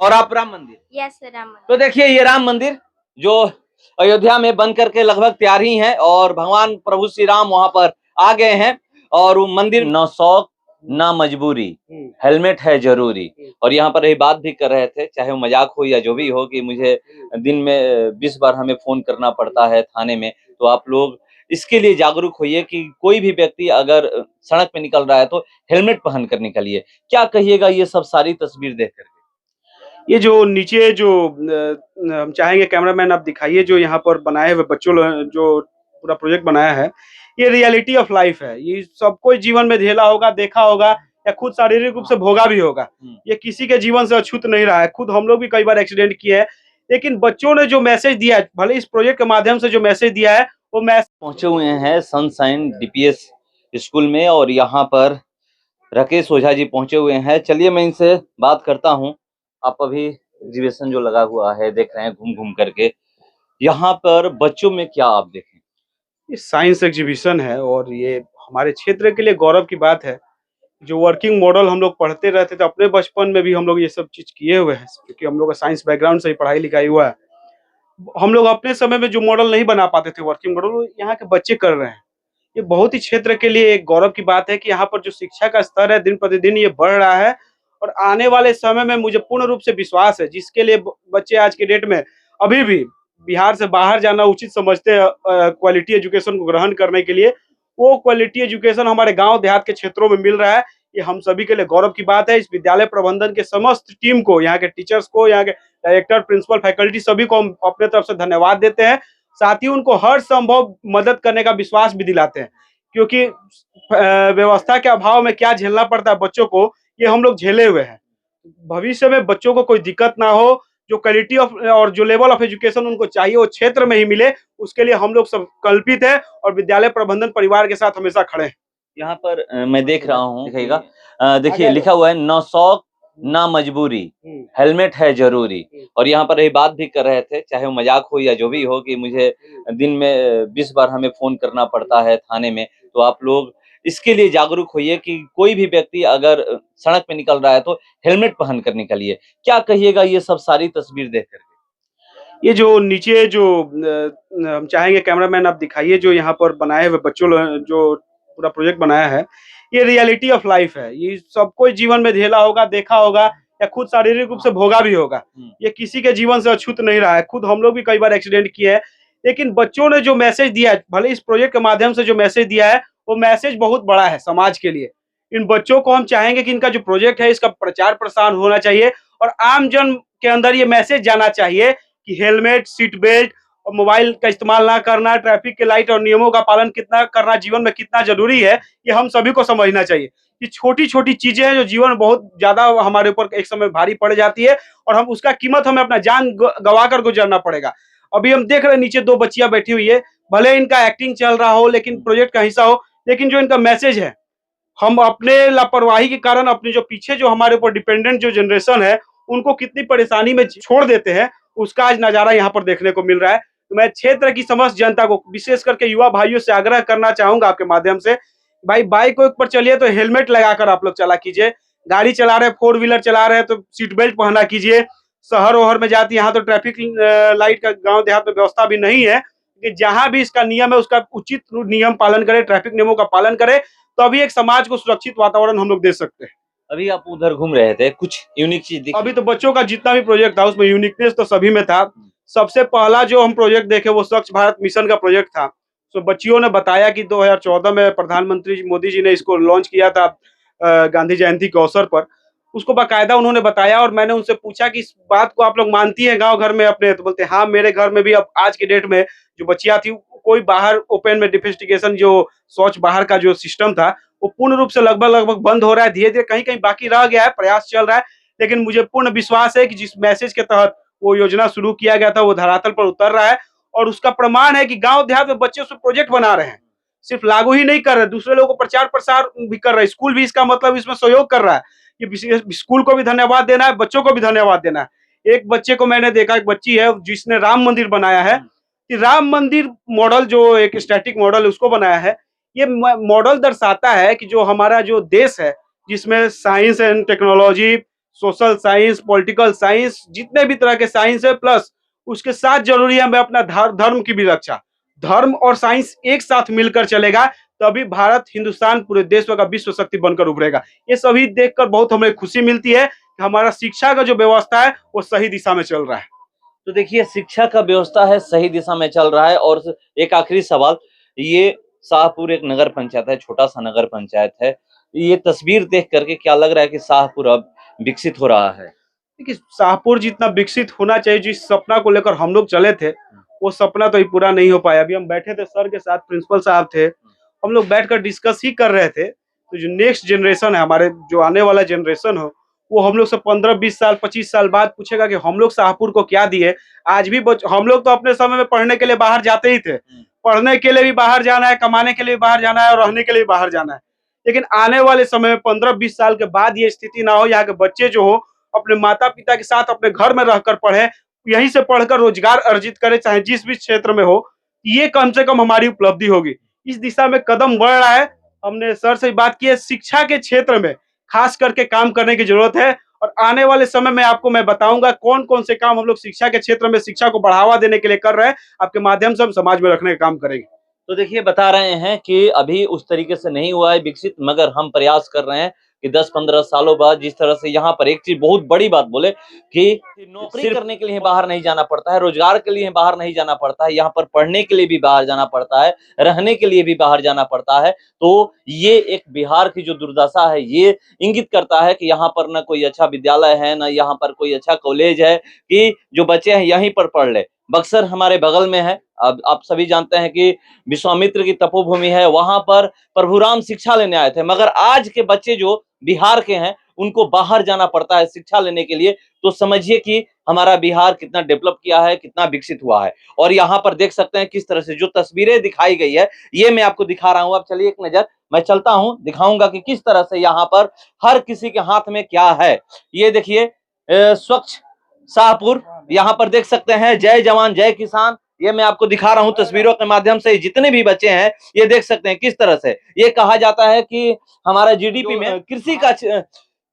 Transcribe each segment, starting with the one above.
और आप राम मंदिर? यस राम मंदिर। तो देखिए ये राम मंदिर जो अयोध्या में बन करके लगभग तैयार ही है और भगवान प्रभु श्री राम वहां पर आ गए हैं और वो मंदिर न शौक न मजबूरी, हेलमेट है जरूरी। और यहाँ पर ये बात भी कर रहे थे, चाहे वो मजाक हो या जो भी हो, कि मुझे दिन में 20 बार हमें फोन करना पड़ता है थाने में। तो आप लोग इसके लिए जागरूक होइए कि कोई भी व्यक्ति अगर सड़क पे निकल रहा है तो हेलमेट पहन कर निकलिए। क्या कहिएगा ये सब सारी तस्वीर देख कर? ये जो नीचे जो हम चाहेंगे कैमरामैन आप दिखाइए, जो यहाँ पर बनाए हुए बच्चों जो पूरा प्रोजेक्ट बनाया है, ये रियलिटी ऑफ लाइफ है। ये सब कोई जीवन में झेला होगा, देखा होगा या खुद शारीरिक रूप से भोगा भी होगा। ये किसी के जीवन से अछूत नहीं रहा है। खुद हम लोग भी कई बार एक्सीडेंट किए हैं, लेकिन बच्चों ने जो मैसेज दिया है, भले इस प्रोजेक्ट के माध्यम से जो मैसेज दिया है, वो मैसेज पहुंचे हुए हैं सनशाइन डीपीएस स्कूल में और यहाँ पर राकेश ओझा जी पहुंचे हुए हैं। चलिए मैं इनसे बात करता हूं। आप अभी एग्जीबिशन जो लगा हुआ है देख रहे हैं घूम घूम करके, यहाँ पर बच्चों में क्या आप देखें? ये साइंस एग्जीबिशन है और ये हमारे क्षेत्र के लिए गौरव की बात है। जो वर्किंग मॉडल हम लोग पढ़ते रहते थे अपने बचपन में भी, हम लोग ये सब चीज किए हुए हैं, क्योंकि हम लोग का साइंस बैकग्राउंड से ही पढ़ाई लिखाई हुआ है। हम लोग अपने समय में जो मॉडल नहीं बना पाते थे, वर्किंग मॉडल, वो यहाँ के बच्चे कर रहे हैं। ये बहुत ही क्षेत्र के लिए एक गौरव की बात है कि यहाँ पर जो शिक्षा का स्तर है दिन प्रतिदिन ये बढ़ रहा है और आने वाले समय में मुझे पूर्ण रूप से विश्वास है, जिसके लिए बच्चे आज के डेट में अभी भी बिहार से बाहर जाना उचित समझते हैं क्वालिटी एजुकेशन को ग्रहण करने के लिए, वो क्वालिटी एजुकेशन हमारे गांव देहात के क्षेत्रों में मिल रहा है। ये हम सभी के लिए गौरव की बात है। इस विद्यालय प्रबंधन के समस्त टीम को, यहाँ के टीचर्स को, यहाँ के डायरेक्टर, प्रिंसिपल, फैकल्टी सभी को हम अपने तरफ से धन्यवाद देते हैं। साथ ही उनको हर संभव मदद करने का विश्वास भी दिलाते हैं, क्योंकि व्यवस्था के अभाव में क्या झेलना पड़ता है बच्चों को, ये हम लोग झेले हुए हैं। भविष्य में बच्चों को कोई दिक्कत ना हो, जो क्वालिटी ऑफ और जो लेवल ऑफ एजुकेशन उनको चाहिए वो क्षेत्र में ही मिले, उसके लिए हम लोग सब कल्पित है और विद्यालय प्रबंधन परिवार के साथ हमेशा खड़े हैं। यहाँ पर मैं देख रहा हूँ, दिखाइएगा, देखिए लिखा हुआ है न शौक न मजबूरी, हेलमेट है जरूरी। और यहाँ पर ये बात भी कर रहे थे, चाहे वो मजाक हो या जो भी हो, कि मुझे दिन में 20 बार हमें फोन करना पड़ता है थाने में। तो आप लोग इसके लिए जागरूक होइए कि कोई भी व्यक्ति अगर सड़क पे निकल रहा है तो हेलमेट पहन कर निकलिए। क्या कहिएगा ये सब सारी तस्वीर देख कर? ये जो नीचे जो हम चाहेंगे कैमरामैन आप दिखाइए, जो यहाँ पर बनाए हुए बच्चों जो पूरा प्रोजेक्ट बनाया है, ये रियलिटी ऑफ लाइफ है। ये सब कोई जीवन में झेला होगा, देखा होगा या खुद शारीरिक रूप से भोगा भी होगा। ये किसी के जीवन से अछूत नहीं रहा है। खुद हम लोग भी कई बार एक्सीडेंट किए हैं, लेकिन बच्चों ने जो मैसेज दिया है, भले इस प्रोजेक्ट के माध्यम से जो मैसेज दिया है, वो मैसेज बहुत बड़ा है समाज के लिए। इन बच्चों को हम चाहेंगे कि इनका जो प्रोजेक्ट है इसका प्रचार प्रसार होना चाहिए और आम जन के अंदर ये मैसेज जाना चाहिए कि हेलमेट, सीट बेल्ट और मोबाइल का इस्तेमाल ना करना, ट्रैफिक के लाइट और नियमों का पालन कितना करना जीवन में कितना जरूरी है, ये हम सभी को समझना चाहिए। ये छोटी-छोटी चीजें हैं जो जीवन में बहुत ज्यादा हमारे ऊपर एक समय भारी पड़ जाती है और हम उसका कीमत हमें अपना जान गवा कर गुजरना पड़ेगा। अभी हम देख रहे हैं नीचे 2 बच्चियां बैठी हुई है, भले इनका एक्टिंग चल रहा हो, लेकिन प्रोजेक्ट का हिस्सा हो, लेकिन जो इनका मैसेज है, हम अपने लापरवाही के कारण अपने जो पीछे जो हमारे ऊपर डिपेंडेंट जो जनरेशन है, उनको कितनी परेशानी में छोड़ देते हैं, उसका आज नजारा यहाँ पर देखने को मिल रहा है। तो मैं क्षेत्र की समस्त जनता को, विशेष करके युवा भाइयों से आग्रह करना चाहूंगा आपके माध्यम से, भाई बाइक पर चलिए तो हेलमेट लगाकर आप लोग चला कीजिए। गाड़ी चला रहे, 4 व्हीलर चला रहे हैं तो सीट बेल्ट पहना कीजिए। शहर वहर में जाती यहाँ तो ट्रैफिक लाइट का गाँव देहात में व्यवस्था भी नहीं है, कि जहां भी इसका नियम है उसका उचित नियम पालन करे, ट्रैफिक नियमों का पालन करे, तो अभी एक समाज को सुरक्षित वातावरण हम लोग दे सकते हैं। अभी आप उधर घूम रहे थे, कुछ यूनिक चीज दिखी? अभी तो बच्चों का जितना भी प्रोजेक्ट था उसमें यूनिकनेस तो सभी में था। सबसे पहला जो हम प्रोजेक्ट देखे वो स्वच्छ भारत मिशन का प्रोजेक्ट था। तो बच्चियों ने बताया कि 2014 में प्रधानमंत्री मोदी जी ने इसको लॉन्च किया था गांधी जयंती के अवसर पर। उसको बाकायदा उन्होंने बताया और मैंने उनसे पूछा कि इस बात को आप लोग मानती हैं गाँव घर में अपने? तो बोलते हाँ, मेरे घर में भी अब आज के डेट में जो बच्चियां थी, कोई बाहर ओपन में डिफेस्टिकेशन जो शौच बाहर का जो सिस्टम था वो पूर्ण रूप से लगभग बंद हो रहा है। धीरे धीरे कहीं कहीं बाकी रह गया है, प्रयास चल रहा है, लेकिन मुझे पूर्ण विश्वास है कि जिस मैसेज के तहत वो योजना शुरू किया गया था वो धरातल पर उतर रहा है और उसका प्रमाण है कि गांव देहात में बच्चे उसमें प्रोजेक्ट बना रहे हैं। सिर्फ लागू ही नहीं कर रहे, दूसरे लोगों को प्रचार प्रसार भी कर रहे हैं। स्कूल भी इसका मतलब इसमें सहयोग कर रहा है। ये स्कूल को भी धन्यवाद देना है, बच्चों को भी धन्यवाद देना है। एक बच्चे को मैंने देखा, एक बच्ची है जिसने राम मंदिर बनाया है, कि राम मंदिर मॉडल जो एक स्टैटिक मॉडल उसको बनाया है। ये मॉडल दर्शाता है कि जो हमारा जो देश है, जिसमें science and technology, social science, political science, जितने भी तरह के साइंस है, प्लस उसके साथ जरूरी है हमें अपना धर्म की भी रक्षा। धर्म और साइंस एक साथ मिलकर चलेगा, तभी भारत, हिंदुस्तान पूरे देशों का विश्व शक्ति बनकर उभरेगा। ये सभी देखकर बहुत हमें खुशी मिलती है कि हमारा शिक्षा का जो व्यवस्था है वो सही दिशा में चल रहा है। तो देखिए, शिक्षा का व्यवस्था है सही दिशा में चल रहा है। और एक आखिरी सवाल, ये शाहपुर एक नगर पंचायत है, छोटा सा नगर पंचायत है। ये तस्वीर देख करके क्या लग रहा है कि शाहपुर अब विकसित हो रहा है? देखिए, शाहपुर जितना विकसित होना चाहिए, जिस सपना को लेकर हम लोग चले थे, वो सपना तो पूरा नहीं हो पाया। अभी हम बैठे थे, सर के साथ प्रिंसिपल साहब थे, हम लोग बैठकर डिस्कस ही कर रहे थे। तो जो नेक्स्ट जनरेशन है, हमारे जो आने वाला जनरेशन हो, वो हम लोग से 15-20 साल 25 साल बाद पूछेगा कि हम लोग शाहपुर को क्या दिए। आज भी हम लोग तो अपने समय में पढ़ने के लिए बाहर जाते ही थे, पढ़ने के लिए भी बाहर जाना है, कमाने के लिए भी बाहर जाना है और रहने के लिए भी बाहर जाना है। लेकिन आने वाले समय में 15-20 साल के बाद ये स्थिति ना हो, यहाँ के बच्चे जो हो अपने माता पिता के साथ अपने घर में रहकर पढ़े, यहीं से पढ़कर रोजगार अर्जित करे, चाहे जिस भी क्षेत्र में हो। ये कम से कम हमारी उपलब्धि होगी। इस दिशा में कदम बढ़ रहा है। हमने सर से बात की है, शिक्षा के क्षेत्र में खास करके काम करने की जरूरत है। और आने वाले समय में आपको मैं बताऊंगा कौन कौन से काम हम लोग शिक्षा के क्षेत्र में शिक्षा को बढ़ावा देने के लिए कर रहे हैं। आपके माध्यम से हम समाज में रखने का काम करेंगे। तो देखिए, बता रहे हैं कि अभी उस तरीके से नहीं हुआ है विकसित, मगर हम प्रयास कर रहे हैं कि 10-15 सालों बाद जिस तरह से यहाँ पर एक चीज बहुत बड़ी बात बोले कि नौकरी करने के लिए बाहर नहीं जाना पड़ता है, रोजगार के लिए बाहर नहीं जाना पड़ता है, यहाँ पर पढ़ने के लिए भी बाहर जाना पड़ता है, रहने के लिए भी बाहर जाना पड़ता है। तो ये एक बिहार की जो दुर्दशा है, ये इंगित करता है कि यहाँ पर न कोई अच्छा विद्यालय है, न यहाँ पर कोई अच्छा कॉलेज है कि जो बच्चे हैं यहीं पर पढ़ ले। बक्सर हमारे बगल में है, अब आप सभी जानते हैं कि विश्वामित्र की तपोभूमि है, वहां पर प्रभु राम शिक्षा लेने आए थे। मगर आज के बच्चे जो बिहार के हैं, उनको बाहर जाना पड़ता है शिक्षा लेने के लिए। तो समझिए कि हमारा बिहार कितना डेवलप किया है, कितना विकसित हुआ है। और यहाँ पर देख सकते हैं किस तरह से जो तस्वीरें दिखाई गई है, ये मैं आपको दिखा रहा हूँ। अब चलिए एक नजर मैं चलता हूँ, दिखाऊंगा कि किस तरह से यहाँ पर हर किसी के हाथ में क्या है। ये देखिए, स्वच्छ शाहपुर, यहाँ पर देख सकते हैं जय जवान जय किसान। ये मैं आपको दिखा रहा हूं तस्वीरों के माध्यम से। जितने भी बच्चे हैं ये देख सकते हैं किस तरह से, ये कहा जाता है कि हमारा जीडीपी में कृषि का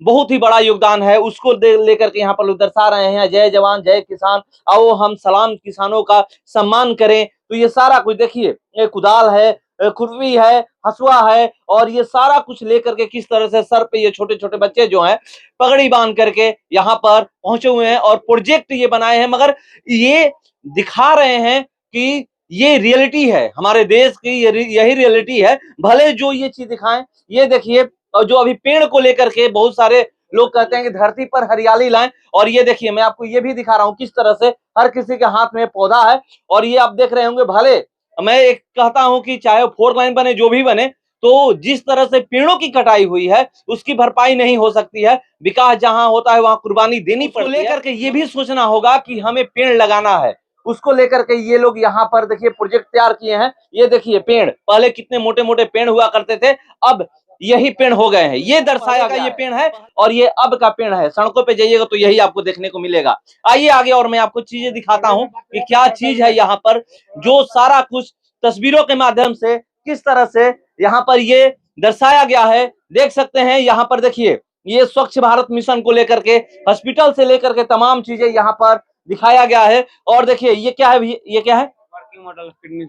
बहुत ही बड़ा योगदान है, उसको लेकर के यहाँ पर लोग दर्शा रहे हैं जय जवान जय किसान, आओ हम सलाम किसानों का सम्मान करें। तो ये सारा कुछ देखिए, ये कुदाल है, खुरपी है, हसुआ है, और ये सारा कुछ लेकर के किस तरह से सर पे ये छोटे छोटे बच्चे जो हैं पगड़ी बांध करके यहाँ पर पहुंचे हुए हैं और प्रोजेक्ट ये बनाए हैं। मगर ये दिखा रहे हैं कि ये रियलिटी है हमारे देश की, यही रियलिटी है। भले जो ये चीज दिखाएं, ये देखिए, और जो अभी पेड़ को लेकर के बहुत सारे लोग कहते हैं कि धरती पर हरियाली लाएं, और ये देखिए मैं आपको ये भी दिखा रहा हूं किस तरह से हर किसी के हाथ में पौधा है। और ये आप देख रहे होंगे, भले मैं एक कहता हूं कि चाहे 4 लाइन बने, जो भी बने, तो जिस तरह से पेड़ों की कटाई हुई है उसकी भरपाई नहीं हो सकती है। विकास जहां होता है वहां कुर्बानी देनी पड़ती है। लेकर के ये भी सोचना होगा कि हमें पेड़ लगाना है, उसको लेकर के ये लोग यहाँ पर देखिए प्रोजेक्ट तैयार किए हैं। ये देखिए पेड़, पहले कितने मोटे मोटे पेड़ हुआ करते थे, अब यही पेड़ हो गए हैं। ये दर्शाएगा ये पेड़ है और ये अब का पेड़ है। सड़कों पे जाइएगा तो यही आपको देखने को मिलेगा। आइए आगे और मैं आपको चीजें दिखाता हूँ कि क्या चीज है यहाँ पर, जो सारा कुछ तस्वीरों के माध्यम से किस तरह से यहाँ पर ये दर्शाया गया है। देख सकते हैं यहाँ पर देखिए, ये स्वच्छ भारत मिशन को लेकर के हॉस्पिटल से लेकर के तमाम चीजें यहाँ पर दिखाया गया है। और देखिए ये क्या है, ये क्या है, working model of kidney,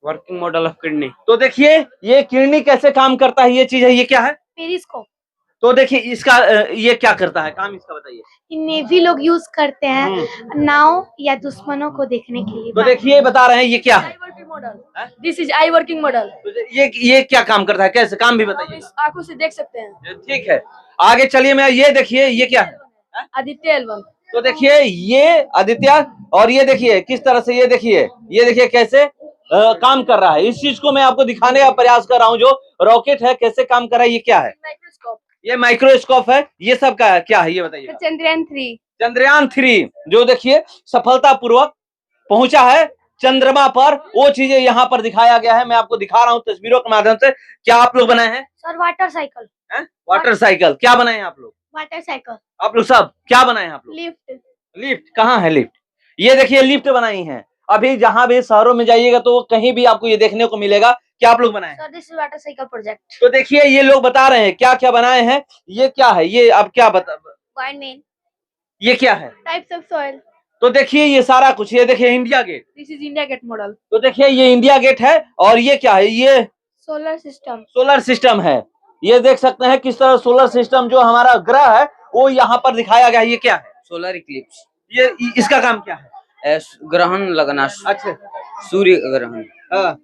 working model of kidney. तो देखिए ये किडनी कैसे काम करता है, ये चीज है, ये क्या है, पेरिस्कोप। तो देखिए इसका ये क्या करता है काम, इसका बताइए। नेवी लोग यूज करते हैं नाव या दुश्मनों को देखने के लिए। तो देखिए बता रहे हैं ये क्या है, this is I working model. ये क्या काम करता है, कैसे काम भी बताइए। आंखों से देख सकते हैं। ठीक है, आगे चलिए। मैं ये देखिए ये क्या है, आदित्य एल्बम। तो देखिए ये आदित्य, और ये देखिए किस तरह से, ये देखिए कैसे काम कर रहा है। इस चीज को मैं आपको दिखाने का प्रयास कर रहा हूँ। जो रॉकेट है कैसे काम कर रहा है, ये क्या है, माइक्रोस्कोप। ये माइक्रोस्कोप है। ये सब का क्या है ये बताइए। चंद्रयान 3 जो देखिए सफलता पूर्वक पहुंचा है चंद्रमा पर, वो चीजें यहाँ पर दिखाया गया है। मैं आपको दिखा रहा हूँ तस्वीरों के माध्यम से। क्या आप लोग बनाए हैं sir? Water cycle. Water cycle क्या बनाए हैं आप लोग? Water cycle. आप लोग सब क्या बनाए हैं आप लोग? लिफ्ट। लिफ्ट कहाँ है लिफ्ट? ये देखिए लिफ्ट बनाई है। अभी जहां भी शहरों में जाइएगा तो कहीं भी आपको ये देखने को मिलेगा। क्या आप लोग बनाए हैं? Sir this is water cycle project. तो देखिए ये लोग बता रहे हैं क्या क्या बनाए हैं। ये क्या है, ये आप क्या Winemen. ये क्या है? Types of soil. तो देखिए ये सारा कुछ, ये देखिए India Gate. This is India Gate model. तो देखिए ये इंडिया गेट है और ये क्या है? ये Solar system. सोलर सिस्टम है। ये देख सकते हैं किस तरह सोलर सिस्टम जो हमारा ग्रह है वो यहाँ पर दिखाया गया है। ये क्या है? सोलर इक्लिप्स, ये इसका काम क्या है? ग्रहण लगना, अच्छा, सूर्य ग्रहण। हाँ।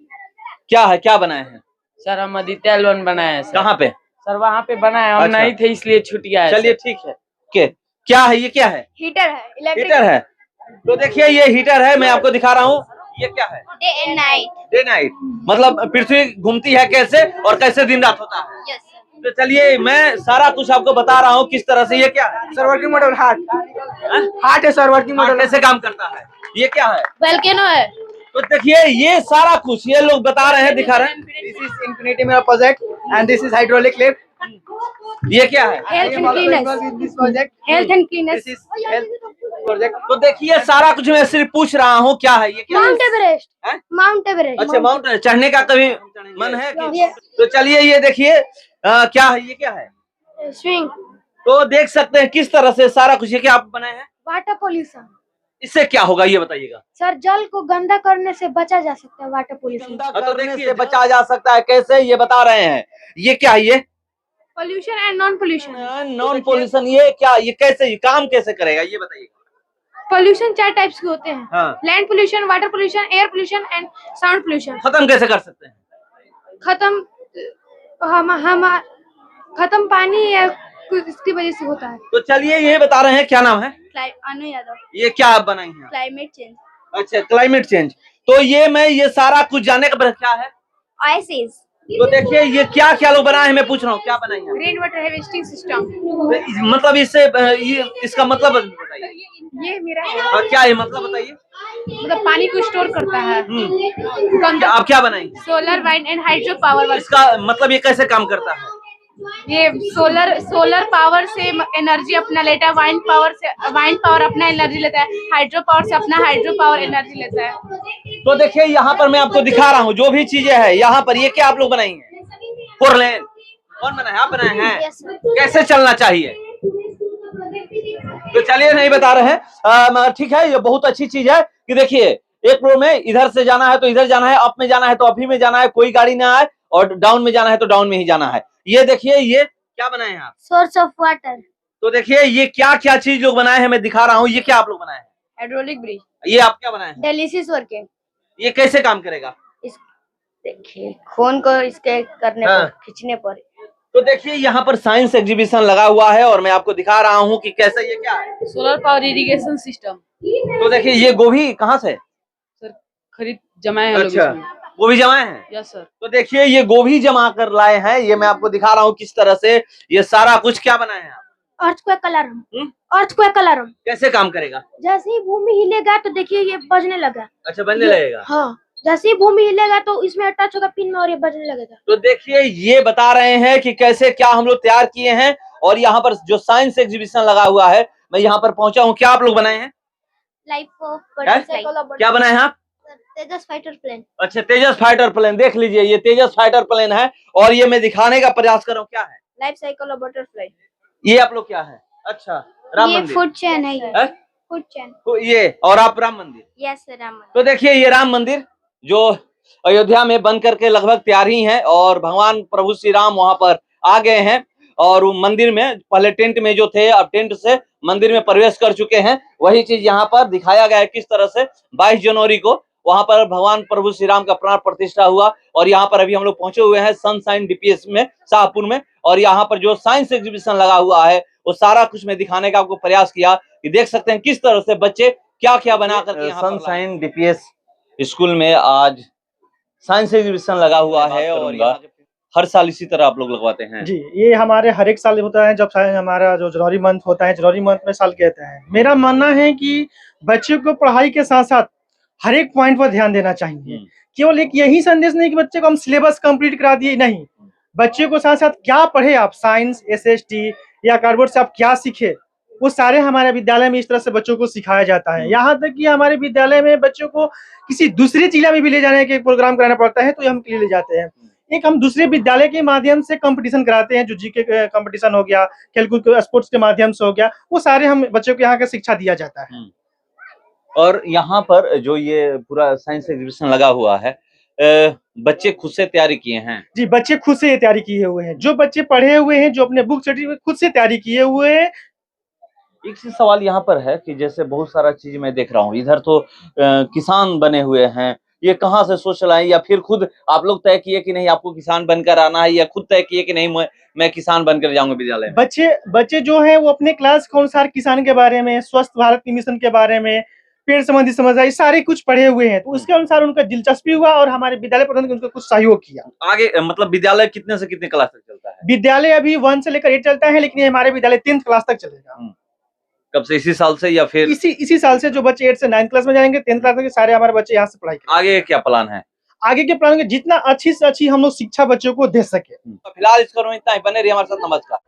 क्या है, क्या बनाए हैं? सर हम आदित्य एल1 बनाए हैं सर। कहाँ पे? सर वहाँ पे बनाए, हम अच्छा। नहीं थे इसलिए छूट गया है। चलिए ठीक है। के क्या है? ये क्या है? Heater है. Electric. हीटर है। तो देखिए ये हीटर है, मैं आपको दिखा रहा हूँ। ये क्या है? Day and night. Day night, मतलब पृथ्वी घूमती है कैसे और कैसे दिन रात होता है। Yes sir. तो चलिए मैं सारा कुछ आपको बता रहा हूँ किस तरह से। ये क्या है? सर वर्किंग मॉडल हार्ट है सर, वर्किंग हाँ, कैसे काम करता है? ये क्या है? Volcano है. तो देखिए ये सारा कुछ ये लोग बता रहे हैं, दिखा रहे हैं। दिस इज इन्फिनिटी मेरा project and this is hydraulic lift. ये क्या है? Health and cleanness. This project Health and cleanness. This is health project. तो देखिए सारा कुछ मैं सिर्फ पूछ रहा हूँ क्या है ये क्या है? Mount Everest. हैं? Mount Everest. अच्छा, माउंट चढ़ने का कभी मन है कि? Yes. तो चलिए ये देखिए क्या है? ये क्या है? Swing. तो देख सकते हैं किस तरह से सारा कुछ। ये क्या आप बनाए हैं? Water pollution. इससे क्या होगा ये बताइएगा। सर जल को गंदा करने से बचा जा सकता है वाटर पोल्यूशन। तो देखिए से बचा जा सकता है कैसे, ये बता रहे हैं। ये क्या है? ये pollution and non pollution. Non pollution, ये क्या, ये कैसे, ये काम कैसे करेगा ये बताइएगा। पोल्यूशन 4 टाइप्स के होते हैं। हाँ। Land pollution, water pollution, air pollution and sound pollution. खत्म कैसे कर सकते हैं? खत्म पानी या कुछ इसकी वजह से होता है। तो चलिए ये बता रहे हैं, क्या नाम है? अनु यादव। ये क्या आप बनाई हैं? Climate change. अच्छा, क्लाइमेट चेंज। तो ये सारा कुछ जानने का क्या है? आइसेस। तो देखिए ये क्या क्या लोग बनाए हैं, मैं पूछ रहा हूँ क्या बनाई है? Rain water harvesting system. मतलब इससे इसका मतलब बताइए। ये मेरा है। और क्या है मतलब बताइए। मतलब पानी को स्टोर करता है। आप क्या बनाएंगे? Solar, wind and hydro power. इसका मतलब ये कैसे काम करता है? ये सोलर पावर से एनर्जी अपना लेता है, वाइंड पावर अपना एनर्जी लेता है, हाइड्रो पावर से अपना हाइड्रो पावर एनर्जी लेता है। तो देखिए यहाँ पर मैं आपको दिखा रहा हूँ जो भी चीजें हैं यहाँ पर। ये क्या आप लोग बनाएंगे? फोर लेन कौन बनाए? आप बनाए हैं। कैसे चलना चाहिए? तो चलिए नहीं बता रहे हैं। ठीक है, ये बहुत अच्छी चीज है कि देखिए एक रो में इधर से जाना है तो इधर जाना है, अप में जाना है तो अप ही में जाना है, कोई गाड़ी ना आए, और डाउन में जाना है तो डाउन में ही जाना है। ये देखिए ये क्या बनाए हैं आप? Source of water. तो देखिए ये क्या क्या चीज लोग बनाए हैं, मैं दिखा रहा हूँ। ये क्या आप लोग बनाए हैं? Hydraulic bridge. ये आप क्या बनाए हैं? Dialysis working. ये कैसे काम करेगा? देखिए खून को इसके करने हाँ। पर, खींचने पर। तो देखिए यहाँ पर साइंस एग्जीबिशन लगा हुआ है और मैं आपको दिखा रहा हूँ कि कैसे ये क्या है। Solar power irrigation system. तो देखिए ये गोभी कहाँ से? सर खरीद जमाए हैं लोग अच्छा, इसमें। गोभी जमाए हैं। Yes sir. तो देखिए ये गोभी जमा कर लाए हैं। ये मैं आपको दिखा रहा हूँ किस तरह से ये सारा कुछ क्या बनाए हैं आप? Earthquake alarm. अर्थक्वेक अलार्म कैसे काम करेगा? जैसे ही भूमि हिलेगा तो देखिए ये बजने लगा। अच्छा, बनने लगेगा। हाँ, जैसे ही भूमि हिलेगा तो इसमें टच होगा पिन में और ये बजने लगेगा। तो देखिए ये बता रहे हैं कि कैसे क्या हम लोग तैयार किए हैं। और यहाँ पर जो साइंस एग्जीबिशन लगा हुआ है, मैं यहाँ पर पहुंचा हूँ। क्या आप लोग बनाए हैं? लाइफ ऑफ क्या बनाए हैं आप? तेजस फाइटर प्लेन। अच्छा, तेजस फाइटर प्लेन। देख लीजिए ये तेजस फाइटर प्लेन है और ये मैं दिखाने का प्रयास कर रहा हूँ। क्या है? Life cycle of butterfly. ये आप लोग क्या है? अच्छा, राम ये मंदिर। फूड चेन है। है? Food chain. तो ये और आप राम मंदिर। यस राम मंदिर। तो देखिए ये राम मंदिर जो अयोध्या में बन करके लगभग तैयार ही है और भगवान प्रभु श्री राम वहां पर आ गए हैं और मंदिर में पहले टेंट में जो थे अब टेंट से मंदिर में प्रवेश कर चुके हैं। वही चीज यहाँ पर दिखाया गया है किस तरह से 22 जनवरी को वहां पर भगवान प्रभु श्री राम का प्राण प्रतिष्ठा हुआ। और यहाँ पर अभी हम लोग पहुंचे हुए हैं सनशाइन डीपीएस में, शाहपुर में। और यहाँ पर जो साइंस एग्जीबिशन लगा हुआ है वो सारा कुछ मैं दिखाने का आपको प्रयास किया कि देख सकते हैं किस तरह से बच्चे क्या क्या बना करके सनशाइन डीपीएस स्कूल में आज साइंस एग्जीबिशन लगा हुआ है। और हर साल इसी तरह आप लोग लगवाते हैं? जी, ये हमारे हर एक साल होता है। जब हमारा जो जनवरी मंथ होता है, जनवरी मंथ में साल कहते हैं। मेरा मानना है कि बच्चों को पढ़ाई के साथ साथ हर एक पॉइंट पर ध्यान देना चाहिए। केवल एक यही संदेश नहीं कि बच्चे को हम सिलेबस कंप्लीट करा दिए, नहीं। बच्चे को साथ साथ क्या पढ़े आप, साइंस, एसएसटी या कार्डबोर्ड से आप क्या सीखे, वो सारे हमारे विद्यालय में इस तरह से बच्चों को सिखाया जाता है। यहाँ तक कि हमारे विद्यालय में बच्चों को किसी दूसरे जिला में भी ले जाने के प्रोग्राम कराना पड़ता है तो हम ले जाते हैं। एक हम दूसरे विद्यालय के माध्यम से कंपटीशन कराते हैं, जो जीके कंपटीशन हो गया, खेलकूद स्पोर्ट्स के माध्यम से हो गया, वो सारे हम बच्चों को यहाँ का शिक्षा दिया जाता है। और यहाँ पर जो ये पूरा साइंस एग्जीबिशन लगा हुआ है, बच्चे खुद से तैयारी किए हैं। जी, बच्चे खुद से ये तैयारी किए हुए हैं, जो बच्चे पढ़े हुए हैं, जो अपने बुक सर्टिफिकेट खुद से तैयारी किए हुए हैं। एक चीज सवाल यहाँ पर है कि जैसे बहुत सारा चीज मैं देख रहा हूँ, इधर तो किसान बने हुए हैं, ये कहाँ से सोच लाए, या फिर खुद आप लोग तय किए कि नहीं आपको किसान बनकर आना है, या खुद तय किए कि नहीं मैं किसान बनकर जाऊंगा विद्यालय में? बच्चे जो हैं वो अपने क्लास के अनुसार किसान के बारे में, स्वस्थ भारत मिशन के बारे में, पेड़ संबंधी समस्या, ये सारे कुछ पढ़े हुए हैं, तो उसके अनुसार उनका दिलचस्पी हुआ और हमारे विद्यालय प्रबंधन ने उनको कुछ सहयोग किया। आगे मतलब विद्यालय कितने से कितने क्लास तक चलता है? विद्यालय अभी 1 से लेकर 8 चलता है, लेकिन ये हमारे विद्यालय 10th क्लास तक चलेगा। कब से, इसी साल से या फिर? इसी साल से जो बच्चे 8 से 9th क्लास में जाएंगे, 10th क्लास तक सारे हमारे बच्चे यहाँ से पढ़ाई करेंगे। आगे क्या प्लान है? आगे के प्लान में जितना अच्छी से अच्छी हम लोग शिक्षा बच्चों को दे सके। फिलहाल इस करो इतना ही, बने रहिए हमारे साथ। नमस्कार।